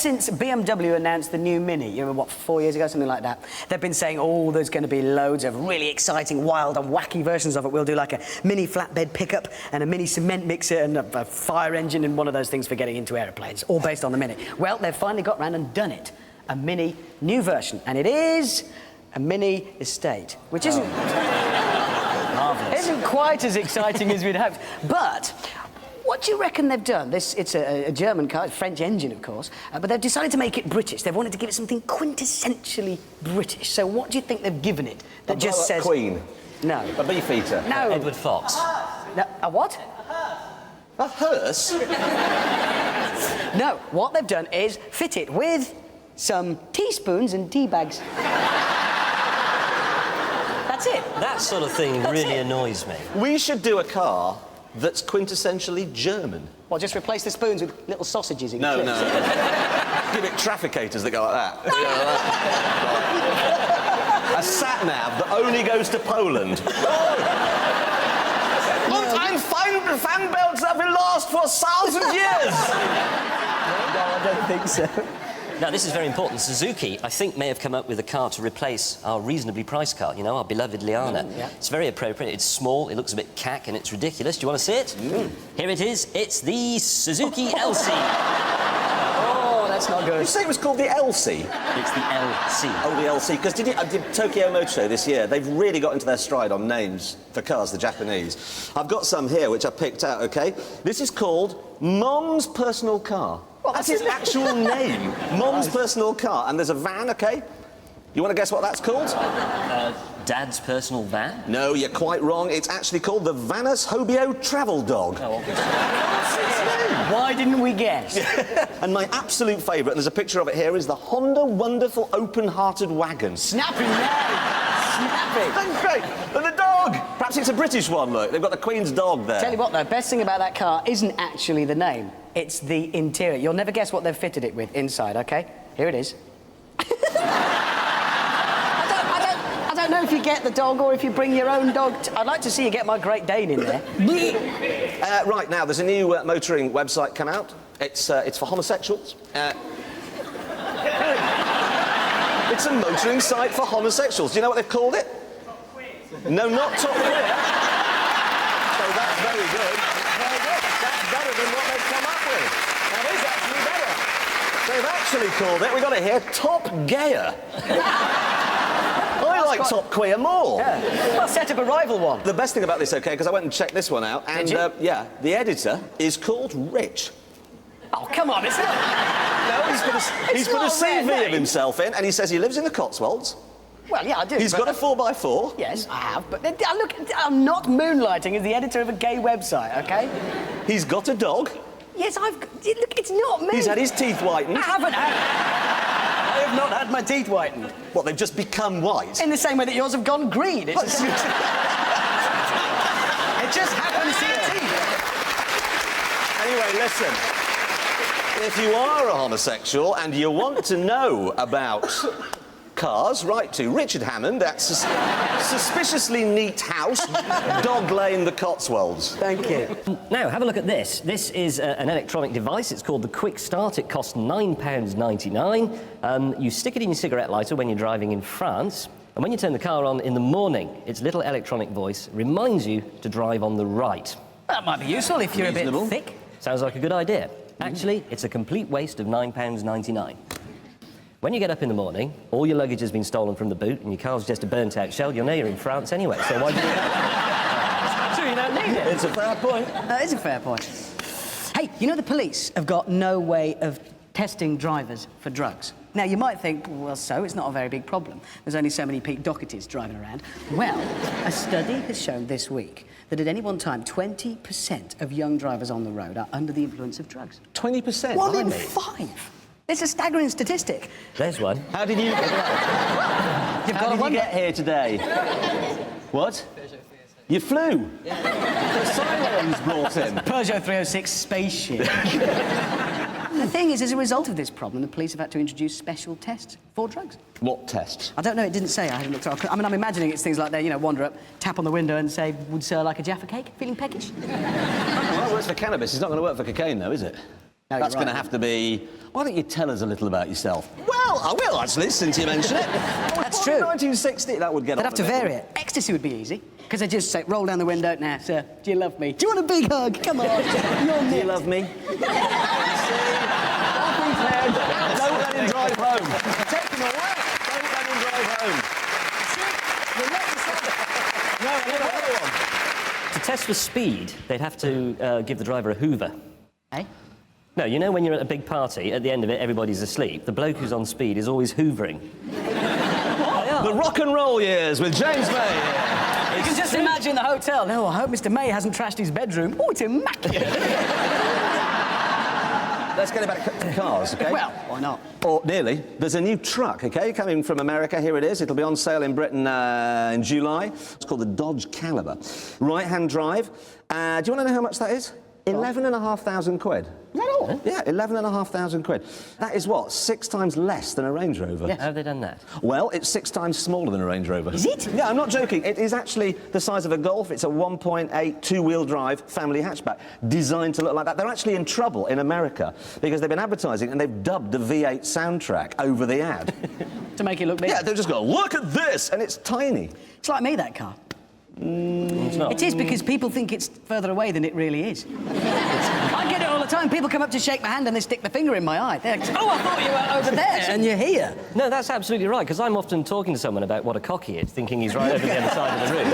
since BMW announced the new Mini, you remember, what, 4 years ago, something like that, they've been saying, oh, there's going to be loads of really exciting, wild and wacky versions of it. We'll do like a mini flatbed pickup and a mini cement mixer and a fire engine and one of those things for getting into aeroplanes, all based on the Mini. Well, they've finally got round and done it. A Mini new version, and it is a Mini Estate, which isn't quite as exciting as we'd hoped. But what do you reckon they've done? It's a German car, it's a French engine, of course, but they've decided to make it British. They've wanted to give it something quintessentially British. So what do you think they've given it that just says... Queen. No. A Beefeater. No. Edward Fox. No. A what? A hearse? No, what they've done is fit it with some teaspoons and tea bags. That's it. That sort of thing really annoys me. We should do a car that's quintessentially German. Well, just replace the spoons with little sausages in No. clips. Give it trafficators that go like that. A sat-nav that only goes to Poland. Look, I'm fan belts that will last for 1,000 years! No, I don't think so. Now, this is very important. Suzuki, I think, may have come up with a car to replace our reasonably priced car, you know, our beloved Liana. Yeah. It's very appropriate. It's small, it looks a bit cack, and it's ridiculous. Do you want to see it? Here it is. It's the Suzuki LC. Oh, that's not good. You say it was called the LC? It's the LC. Oh, the LC. Because I did Tokyo Motor Show this year. They've really got into their stride on names for cars, the Japanese. I've got some here which I picked out, OK? This is called Mom's Personal Car. Well, that's its actual name. Mom's personal car. And there's a van, OK? You want to guess what that's called? Dad's personal van? No, you're quite wrong. It's actually called the Vanus Hobio Travel Dog. Oh, obviously. Why didn't we guess? And my absolute favourite, and there's a picture of it here, is the Honda Wonderful Open-Hearted Wagon. Snappy name! Snappy! That's great! And the dog! Perhaps it's a British one, look. They've got the Queen's dog there. Tell you what, though, best thing about that car isn't actually the name. It's the interior. You'll never guess what they've fitted it with inside, OK? Here it is. I don't know if you get the dog or if you bring your own dog. I'd like to see you get my Great Dane in there. Right, now, there's a new motoring website come out. It's for homosexuals. It's a motoring site for homosexuals. Do you know what they've called it? Top Queer. No, not Top Queer. So that's very good. Very good. That's better than what they've come up with. That is actually better. They've actually called it, we got it here, Top Gayer. I like Top Queer more. Yeah. Well, set up a rival one. The best thing about this, OK, because I went and checked this one out, and, yeah, the editor is called Rich. Oh, come on, it's not... No, he's put a CV of himself in, and he says he lives in the Cotswolds. Well, yeah, I do. He's got a 4x4. Yes, I have, but look, I'm not moonlighting as the editor of a gay website, OK? He's got a dog. Yes, look, it's not me. He's had his teeth whitened. I haven't had... I have not had my teeth whitened. What, they've just become white? In the same way that yours have gone green. It's just... It just happens to your teeth. Anyway, listen. If you are a homosexual and you want to know about cars, write to Richard Hammond at Suspiciously Neat House, Dog Lane, the Cotswolds. Thank you. Now, have a look at this. This is an electronic device. It's called the Quick Start. It costs £9.99. You stick it in your cigarette lighter when you're driving in France, and when you turn the car on in the morning, its little electronic voice reminds you to drive on the right. That might be useful if you're a bit thick. Sounds like a good idea. Actually, it's a complete waste of £9.99. When you get up in the morning, all your luggage has been stolen from the boot and your car's just a burnt-out shell, you'll know you're in France anyway, so why do you... So you don't need it. It's a fair point. That is a fair point. Hey, you know the police have got no way of testing drivers for drugs. Now, you might think, well, so, it's not a very big problem. There's only so many Pete Dohertys driving around. Well, a study has shown this week that at any one time, 20% of young drivers on the road are under the influence of drugs. 20%? 1 in 5. It's a staggering statistic. There's one. How did you... How did you get here today? What? You flew? The sirens brought in. Peugeot 306 spaceship. The thing is, as a result of this problem, the police have had to introduce special tests for drugs. What tests? I don't know, it didn't say. I haven't looked through. I mean, I'm imagining it's things like they, you know, wander up, tap on the window and say, would sir like a Jaffa cake? Feeling peckish? Well, that works for cannabis. It's not going to work for cocaine, though, is it? you're That's going to right. have to be... Why don't you tell us a little about yourself? Well, I will, actually, since you mention it. That's true. 1960, that would get They'd on have to a bit. vary it. Ecstasy would be easy, because they just say, roll down the window, now, sir, do you love me? Do you want a big hug? Come on, you're Do you nipped. love me? You see? Off his head. Don't let him drive home. Take him away. Don't let him drive home. No, another one. To test for speed, they'd have to give the driver a hoover. Hey? No, you know when you're at a big party, at the end of it, everybody's asleep. The bloke who's on speed is always hoovering. The rock and roll years with James May. You can just imagine the hotel. No, I hope Mr. May hasn't trashed his bedroom. Oh, it's immaculate. Let's get back to cars, OK? Well, why not? Or nearly. There's a new truck, OK, coming from America. Here it is. It'll be on sale in Britain in July. It's called the Dodge Caliber. Right-hand drive. Do you want to know how much that is? 11,500 quid. Is that all? Yeah, 11,500 quid. That is what? 6 times less than a Range Rover. Yes. How have they done that? Well, it's 6 times smaller than a Range Rover. Is it? Yeah, I'm not joking. It is actually the size of a Golf. It's a 1.8 two-wheel drive family hatchback designed to look like that. They're actually in trouble in America because they've been advertising and they've dubbed the V8 soundtrack over the ad. To make it look big. Yeah, they've just got, look at this, and it's tiny. It's like me, that car. It's not. It is because people think it's further away than it really is. I get it all the time. People come up to shake my hand and they stick their finger in my eye. They're like, oh, I thought you were over there, and you're here. No, that's absolutely right, because I'm often talking to someone about what a cock he is, thinking he's right over the other side of the room.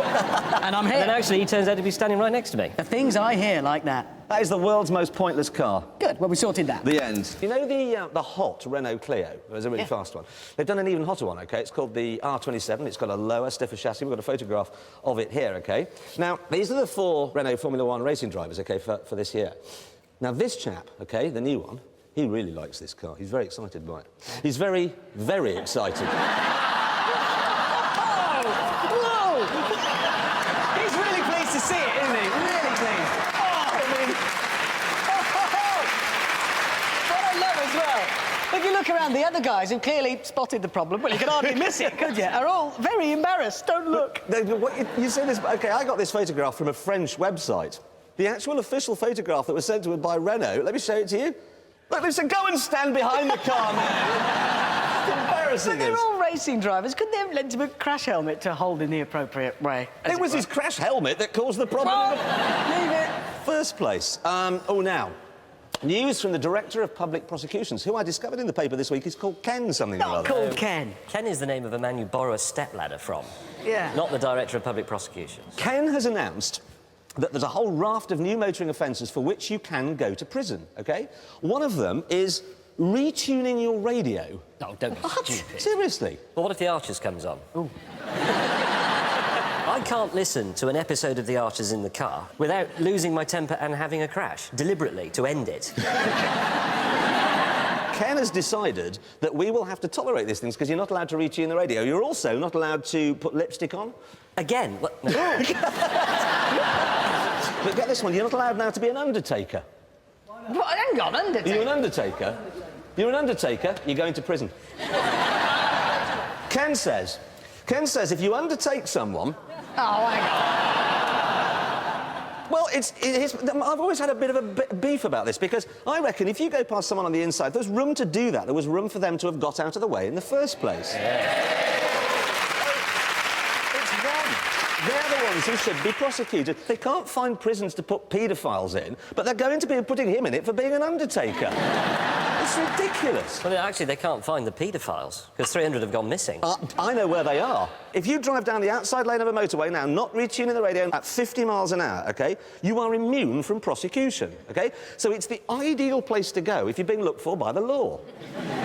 And I'm And here. then actually he turns out to be standing right next to me. The things I hear like that. That is the world's most pointless car. Good, well, we sorted that. The end. You know the hot Renault Clio? There's a really fast one. They've done an even hotter one, OK? It's called the R27. It's got a lower, stiffer chassis. We've got a photograph of it here, OK? Now, these are the 4 Renault Formula 1 racing drivers, OK, for this year. Now, this chap, OK, the new one, he really likes this car. He's very excited by it. He's very, very excited. Whoa! He's really pleased to see it, isn't he? Really pleased. What I love as well, if you look around, the other guys who clearly spotted the problem, well, you could hardly miss it, could you? Are all very embarrassed. Don't look. You see this? OK, I got this photograph from a French website. The actual official photograph that was sent to us by Renault. Let me show it to you. Look, they said, go and stand behind the car, man. It's embarrassing. But they're all racing drivers. Couldn't they have lent him a crash helmet to hold in the appropriate way? It was his crash helmet that caused the problem in the Leave it. first place. Now, news from the Director of Public Prosecutions, who I discovered in the paper this week is called Ken something or Not other. called Ken. Ken is the name of a man you borrow a stepladder from. Yeah. Not the Director of Public Prosecutions. Ken has announced that there's a whole raft of new motoring offences for which you can go to prison, OK? One of them is retuning your radio. No, don't be stupid. Seriously? Well, what if The Archers comes on? Ooh. I can't listen to an episode of The Archers in the car without losing my temper and having a crash, deliberately, to end it. Ken has decided that we will have to tolerate these things because you're not allowed to retune the radio. You're also not allowed to put lipstick on. Again? What? No. But get this one, you're not allowed now to be an undertaker. What? Hang on, Undertaker. You're an undertaker. You're an undertaker, you're going to prison. Ken says if you undertake someone... Oh, hang on. Well, I've always had a bit of a beef about this because I reckon if you go past someone on the inside, there's room to do that. There was room for them to have got out of the way in the first place. Yeah. It's them. They're the ones who should be prosecuted. They can't find prisons to put paedophiles in, but they're going to be putting him in it for being an undertaker. It's ridiculous. Well, actually, they can't find the paedophiles, because 300 have gone missing. I know where they are. If you drive down the outside lane of a motorway now, not retuning the radio at 50 miles an hour, OK, you are immune from prosecution, OK? So it's the ideal place to go if you're being looked for by the law.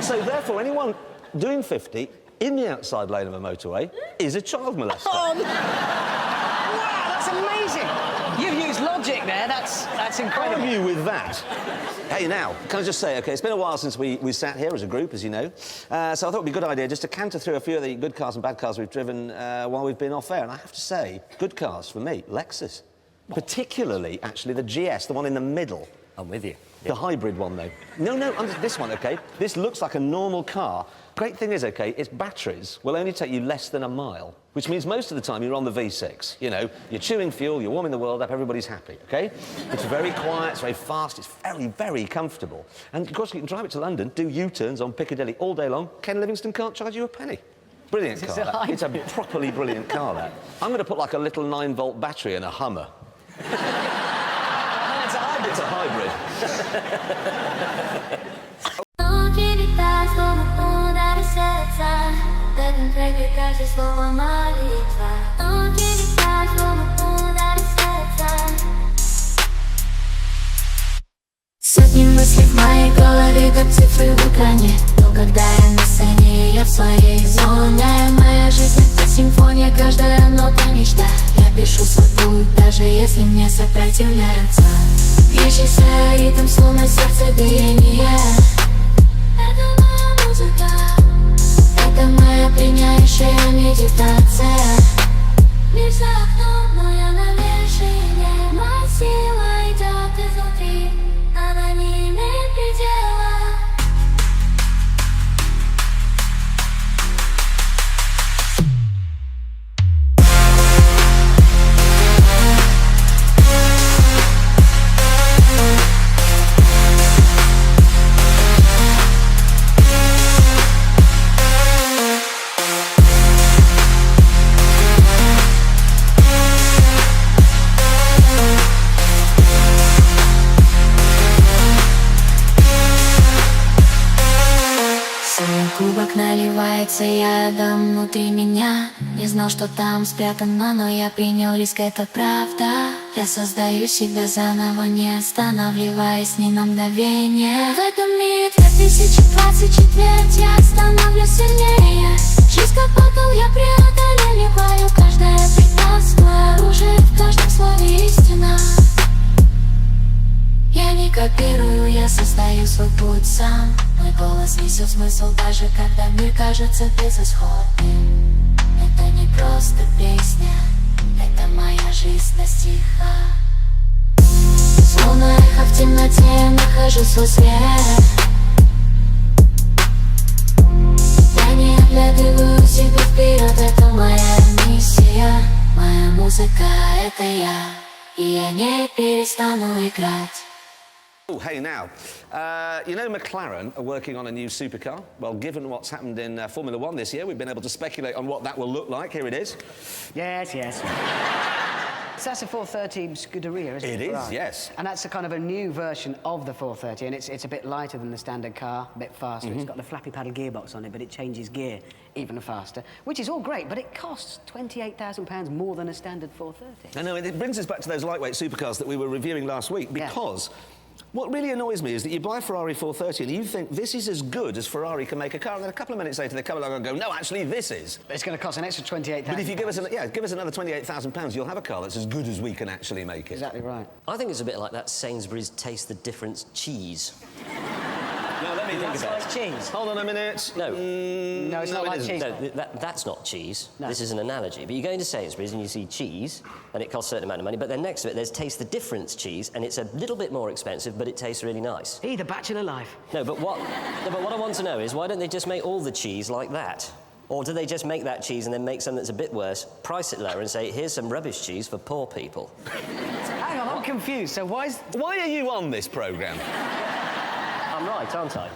So therefore, anyone doing 50 in the outside lane of a motorway is a child molester. Wow, that's amazing. You've used logic there. That's incredible. Argue with that. Hey, now, can I just say, OK, it's been a while since we sat here as a group, as you know, so I thought it'd be a good idea just to canter through a few of the good cars and bad cars we've driven while we've been off air. And I have to say, good cars for me, Lexus. Particularly, actually, the GS, the one in the middle. I'm with you. The hybrid one, though. No, this one, OK? This looks like a normal car. Great thing is, OK, its batteries will only take you less than a mile, which means most of the time you're on the V6. You know, you're chewing fuel, you're warming the world up, everybody's happy, OK? It's very quiet, it's very fast, it's very, very comfortable. And, of course, you can drive it to London, do U-turns on Piccadilly all day long. Ken Livingstone can't charge you a penny. Brilliant car, that. It's a properly brilliant car, that. I'm going to put, like, a little 9-volt battery in a Hummer. It's a hybrid. It's a hybrid. Сотни мыслей в моей голове, как цифры в экране. Но когда я на сцене, я в своей зоне. Моя жизнь — это симфония, каждая нота мечта. Я пишу свой путь, даже если мне сопротивляются. Бьющийся ритм, словно сердце биение. Это моя музыка, это моя пьяняющая медитация. Мир за окном, но я на вершине. Моя сила идет изнутри, она не имеет предела. Кубок наливается ядом внутри меня. Не знал, что там спрятано, но я принял риск, это правда. Я создаю себя заново, не останавливаясь ни на мгновение. В этом мире 2024 я становлюсь сильнее. Жизнь как бокал, я преодолеваю каждое препятствие. Оружие в каждом слове истина. Я не копирую, я создаю свой путь сам. Мой голос несет смысл, даже когда мир кажется безысходным. Это не просто песня, это моя жизнь на стихах. Словно эхо в темноте, я нахожу свой свет. Я не оглядываю себя вперед, это моя миссия. Моя музыка — это я, и я не перестану играть. Oh, hey, now, you know McLaren are working on a new supercar? Well, given what's happened in Formula One this year, we've been able to speculate on what that will look like. Here it is. Yes. So that's a 430 Scuderia, isn't it? It is, Right. yes. And that's a kind of a new version of the 430, and it's a bit lighter than the standard car, a bit faster. It's got the flappy paddle gearbox on it, but it changes gear even faster, which is all great, but it costs £28,000 more than a standard 430. I know, and it brings us back to those lightweight supercars that we were reviewing last week, because what really annoys me is that you buy a Ferrari 430 and you think this is as good as Ferrari can make a car, and then a couple of minutes later they come along and go, no, actually this is. But it's going to cost an extra £28,000. But if you give us another £28,000, you'll have a car that's as good as we can actually make it. Exactly right. I think it's a bit like that Sainsbury's Taste the Difference cheese. No, let me think That's about like it. cheese. Hold on a minute. No. No, it's not it like isn't. cheese. No, that's not cheese. No. This is an analogy. But you go into Sainsbury's and you see cheese, and it costs a certain amount of money, but then next to it there's Taste the Difference cheese, and it's a little bit more expensive, but it tastes really nice. The bachelor life. No, but what I want to know is, why don't they just make all the cheese like that? Or do they just make that cheese and then make something that's a bit worse, price it lower and say, here's some rubbish cheese for poor people? Hang on, I'm confused. So why Why are you on this programme? I'm right, aren't I?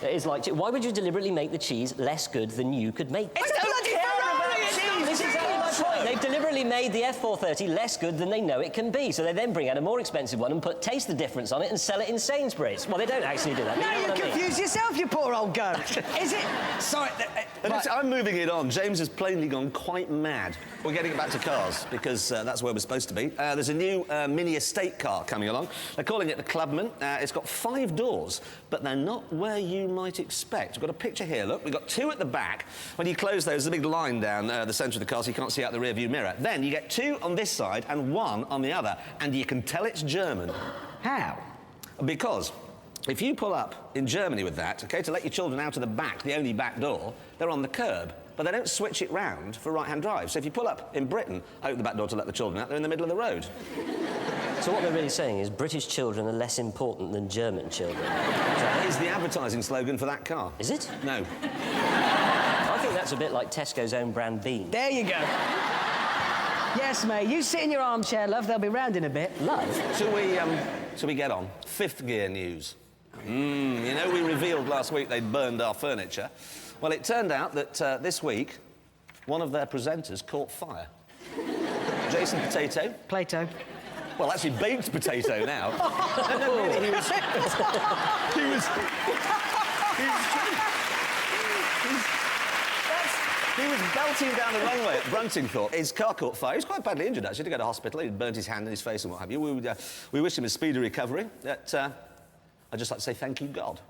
It is like, why would you deliberately make the cheese less good than you could make? It's a bloody Ferrari! This is exactly my point. They've deliberately made the F430 less good than they know it can be, so they then bring out a more expensive one and Taste the Difference on it and sell it in Sainsbury's. Well, they don't actually do that. Now but you you know what I mean. confuse yourself, you poor old goat. Is it? Sorry. Right. I'm moving it on. James has plainly gone quite mad. We're getting it back to cars, because that's where we're supposed to be. There's a new mini estate car coming along. They're calling it the Clubman. It's got 5 doors, but they're not where you might expect. We've got a picture here, look. We've got 2 at the back. When you close those, there's a big line down the centre of the car, so you can't see out the rear-view mirror. Then you get 2 on this side and 1 on the other, and you can tell it's German. How? Because if you pull up in Germany with that, OK, to let your children out of the back, the only back door, they're on the curb. But they don't switch it round for right-hand drive. So if you pull up in Britain, open the back door to let the children out, they're in the middle of the road. So what they're really saying is British children are less important than German children. That is the advertising slogan for that car. Is it? No. I think that's a bit like Tesco's own brand bean. There you go. Yes, mate, you sit in your armchair, love, they'll be round in a bit. Love? Shall we get on? Fifth gear news. You know, we revealed last week they'd burned our furniture. Well, it turned out that this week, one of their presenters caught fire. Jason Potato. Plato. Well, actually, baked potato now. No, really, he was belting down the runway at Bruntingthorpe. His car caught fire. He was quite badly injured, actually, to go to hospital. He'd burnt his hand and his face and what have you. We wish him a speedy recovery. I'd just like to say thank you, God.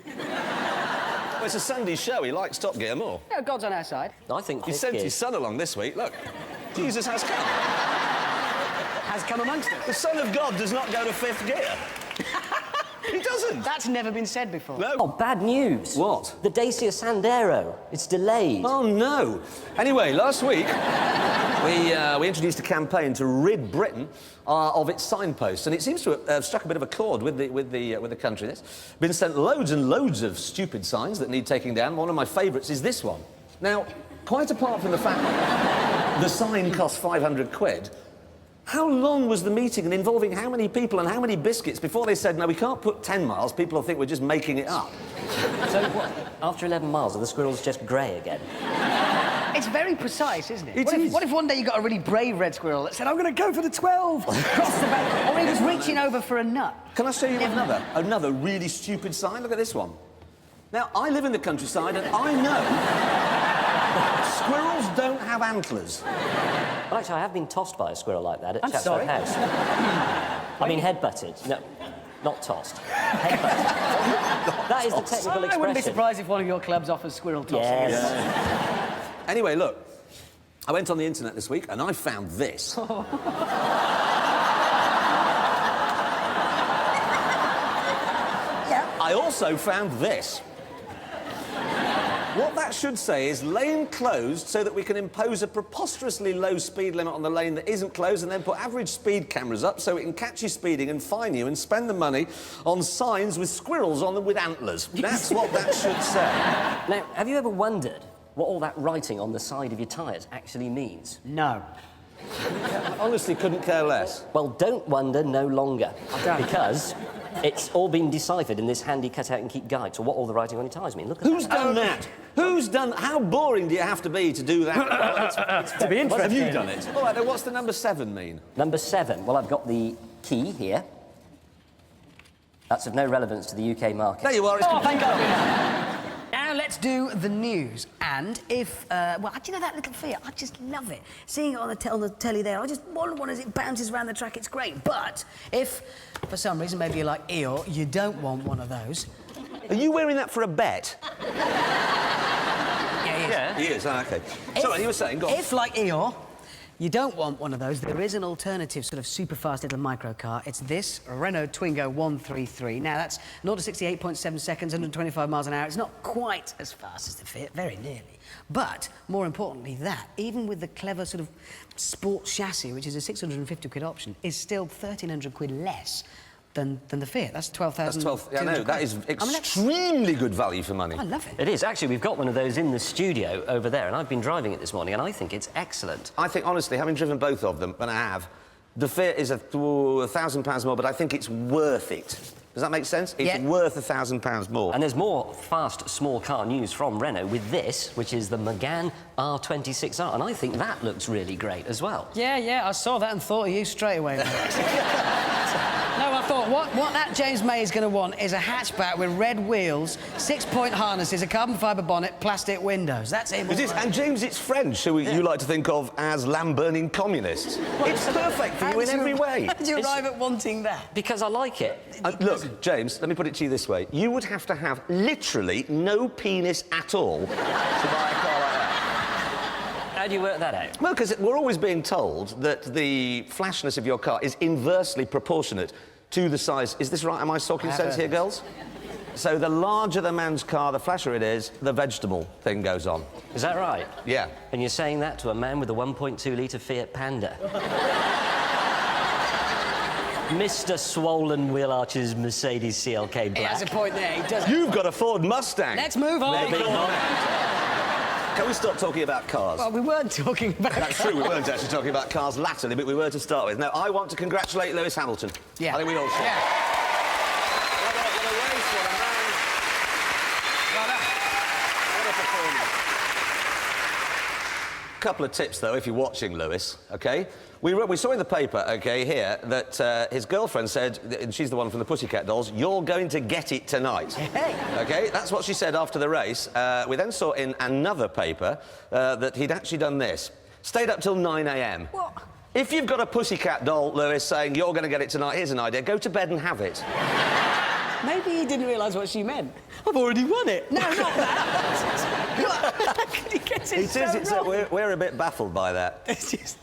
Well, it's a Sunday show. He likes Top Gear more. Yeah, God's on our side. I think He sent his son along this week. Look, Jesus has come. Has come amongst us. The Son of God does not go to fifth gear. He doesn't. That's never been said before. No. Oh, bad news. What? The Dacia Sandero. It's delayed. Oh, no. Anyway, last week, we introduced a campaign to rid Britain of its signposts, and it seems to have struck a bit of a chord with the country. There's been sent loads and loads of stupid signs that need taking down. One of my favourites is this one. Now, quite apart from the fact that the sign cost 500 quid, how long was the meeting and involving how many people and how many biscuits before they said, no, we can't put 10 miles, people will think we're just making it up? So what? After 11 miles, are the squirrels just grey again? It's very precise, isn't it? It is. What if one day you got a really brave red squirrel that said, I'm going to go for the 12, cross the back, or he was reaching over for a nut? Can I show you another really stupid sign? Look at this one. Now, I live in the countryside and I know squirrels don't have antlers. Well, actually, I have been tossed by a squirrel like that at I'm Chatsworth sorry? House. I mean, headbutted. No, not tossed. Headbutted. That is the technical expression. I wouldn't be surprised if one of your clubs offers squirrel tossing. Yes. Anyway, look, I went on the internet this week and I found this. Yeah. I also found this. What that should say is lane closed so that we can impose a preposterously low speed limit on the lane that isn't closed and then put average speed cameras up so it can catch you speeding and fine you and spend the money on signs with squirrels on them with antlers. That's what that should say. Now, have you ever wondered what all that writing on the side of your tyres actually means? No. I honestly couldn't care less. Well, don't wonder no longer. Because it's all been deciphered in this handy cut-out-and-keep guide to what all the writing on your tyres mean. Look at Who's done that? Who's done... How boring do you have to be to do that? To be interesting. Have you done it? All right, then what's the number 7 mean? Number 7. Well, I've got the key here. That's of no relevance to the UK market. There you are, it's Thank God. Now let's do the news. And if, well, do you know that little Fiat? I just love it. Seeing it on the telly there, I just want one as it bounces around the track, it's great. But if, for some reason, maybe you're like Eeyore, you don't want one of those. Are you wearing that for a bet? Yeah, he is. Yeah. He is, okay. Sorry, you were saying, go on. If, like Eeyore, you don't want one of those, there is an alternative sort of super fast little micro car. It's this Renault Twingo 133. Now, that's 0 to 68.7 seconds, 125 miles an hour. It's not quite as fast as the Fiat, very nearly. But, more importantly, that, even with the clever sort of sports chassis, which is a 650 quid option, is still 1,300 quid less than the Fiat. That's 12,000. That's 12... Yeah, no, that is extremely good value for money. I love it. It is. Actually, we've got one of those in the studio over there, and I've been driving it this morning, and I think it's excellent. I think, honestly, having driven both of them, and I have, the Fiat is £1,000 more, but I think it's worth it. Does that make sense? It's worth £1,000 more. And there's more fast, small car news from Renault with this, which is the Megane R26R, and I think that looks really great as well. Yeah, I saw that and thought of you straight away. No, I thought, what that James May is going to want is a hatchback with red wheels, 6-point harnesses, a carbon fibre bonnet, plastic windows. That's him. It is, and James, it's French, who you like to think of as lamb-burning communists. It's perfect for you in every way. How did you arrive at wanting that? Because I like it. Look, James, let me put it to you this way. You would have to have literally no penis at all to buy a car like that. How do you work that out? Well, because we're always being told that the flashness of your car is inversely proportionate to the size... Is this right? Am I talking sense here, girls? So the larger the man's car, the flasher it is, the vegetable thing goes on. Is that right? Yeah. And you're saying that to a man with a 1.2-litre Fiat Panda? Mr. Swollen Wheel Archer's Mercedes CLK He has a Black. point there. He does. You've got a Ford Mustang. Let's move on. Maybe not. Can we stop talking about cars? Well, we weren't talking about. That's true, we weren't actually talking about cars latterly, but we were to start with. Now, I want to congratulate Lewis Hamilton. Yeah. I think we all should. Yeah. What a race, what a man. What a performance. Couple of tips, though, if you're watching Lewis, OK? We saw in the paper, OK, here, that his girlfriend said, and she's the one from the Pussycat Dolls, you're going to get it tonight. Hey. OK? That's what she said after the race. We then saw in another paper that he'd actually done this. Stayed up till 9 a.m. What? If you've got a Pussycat Doll, Lewis, saying you're going to get it tonight, here's an idea, go to bed and have it. Maybe he didn't realise what she meant. I've already won it. No, not that. He gets it It is, so wrong. we're a bit baffled by that. It's just...